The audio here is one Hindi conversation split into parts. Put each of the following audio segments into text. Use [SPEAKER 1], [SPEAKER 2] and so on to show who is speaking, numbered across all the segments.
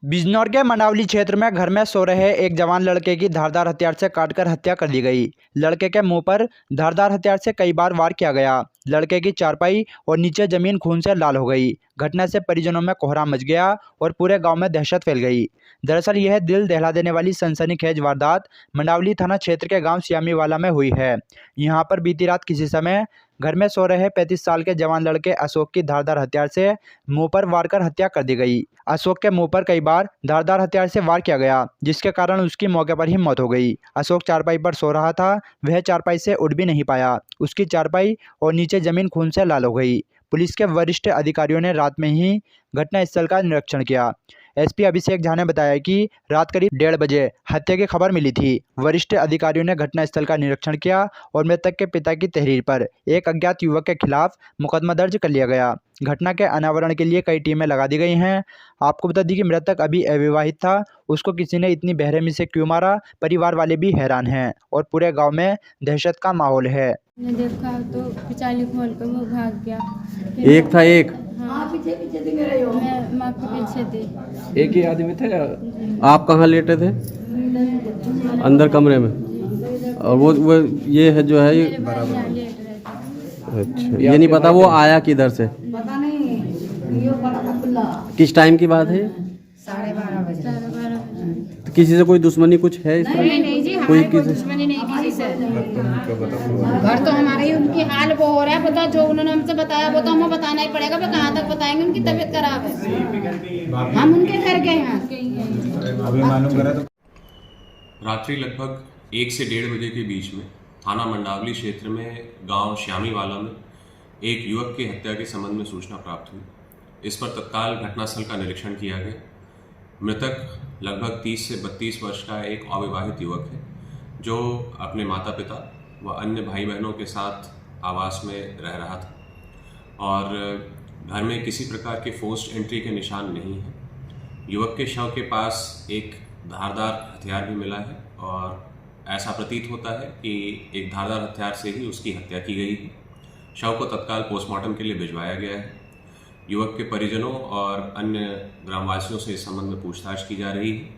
[SPEAKER 1] बिजनौर के मंडावली क्षेत्र में घर में सो रहे एक जवान लड़के की धारदार हथियार से काटकर हत्या कर दी गई। लड़के के मुंह पर धारदार हथियार से कई बार वार किया गया। लड़के की चारपाई और नीचे जमीन खून से लाल हो गई। घटना से परिजनों में कोहराम मच गया और पूरे गांव में दहशत फैल गई। दरअसल यह दिल दहला देने वाली सनसनीखेज वारदात मंडावली थाना क्षेत्र के गांव श्यामीवाला में हुई है। यहां पर बीती रात किसी समय घर में सो रहे 35 साल के जवान लड़के अशोक की धारदार हथियार से मुंह पर वार कर हत्या कर दी गई। अशोक के मुंह पर कई बार धारदार हथियार से वार किया गया, जिसके कारण उसकी मौके पर ही मौत हो गई। अशोक चारपाई पर सो रहा था, वह चारपाई से उठ भी नहीं पाया। उसकी चारपाई और नीचे जमीन खून से लाल हो गई। पुलिस के वरिष्ठ अधिकारियों ने रात में ही घटनास्थल का निरीक्षण किया। एसपी अभिषेक झा ने बताया कि रात करीब 1:30 बजे हत्या की खबर मिली थी। वरिष्ठ अधिकारियों ने घटनास्थल का निरीक्षण किया और मृतक के पिता की तहरीर पर एक अज्ञात युवक के खिलाफ मुकदमा दर्ज कर लिया गया। घटना के अनावरण के लिए कई टीमें लगा दी गई हैं। आपको बता दी कि मृतक अभी अविवाहित था। उसको किसी ने इतनी बेरहमी से क्यों मारा, परिवार वाले भी हैरान हैं और पूरे गांव में दहशत का माहौल है।
[SPEAKER 2] देखा तो पिछाली खोल कर वो भाग गया।
[SPEAKER 3] एक था एक
[SPEAKER 2] हाँ, पीछे थी मेरे मैं माँ के पीछे थी।
[SPEAKER 3] एक ही आदमी थे। आप कहाँ लेटे थे? अंदर कमरे में। और वो ये है जो है ये अच्छा, ये नहीं पता वो आया किधर से?
[SPEAKER 4] पता नहीं, ये बड़ा था खुला।
[SPEAKER 3] किस टाइम की बात है?
[SPEAKER 4] 12:30 बजे।
[SPEAKER 3] तो किसी से कोई दुश्मनी कुछ है इस तरह?
[SPEAKER 4] नहीं जी,
[SPEAKER 3] कोई
[SPEAKER 4] हमारी कोई दुश्मनी नहीं किसी से। घर तो हमारे ही, उनकी हाल वो हो रहा है, पता जो उन्होंने हमसे बताया वो तो हमें बताना ही पड़ेगा। वे कहाँ तक बताएंगे, उनकी तबीयत खराब है। हम उनके घर गए हैं।
[SPEAKER 5] अभी मालूम करा तो
[SPEAKER 6] रात्रि लगभग 1 से 1:30 बजे के बीच में थाना मंडावली क्षेत्र में गांव श्यामीवाला में एक युवक की हत्या के संबंध में सूचना प्राप्त हुई। इस पर तत्काल घटनास्थल का निरीक्षण किया गया। मृतक लगभग 30 से 32 वर्ष का एक अविवाहित युवक है, जो अपने माता पिता व अन्य भाई बहनों के साथ आवास में रह रहा था और घर में किसी प्रकार के फोर्स्ड एंट्री के निशान नहीं हैं। युवक के शव के पास एक धारदार हथियार भी मिला है और ऐसा प्रतीत होता है कि एक धारदार हथियार से ही उसकी हत्या की गई है। शव को तत्काल पोस्टमार्टम के लिए भिजवाया गया है। युवक के परिजनों और अन्य ग्रामवासियों से इस संबंध में पूछताछ की जा रही है।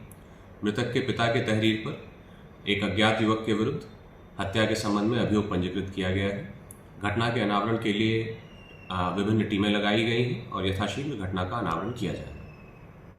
[SPEAKER 6] मृतक के पिता के तहरीर पर एक अज्ञात युवक के विरुद्ध हत्या के संबंध में अभियोग पंजीकृत किया गया है। घटना के अनावरण के लिए विभिन्न टीमें लगाई गई हैं और यथाशीघ्र घटना का अनावरण किया जाएगा।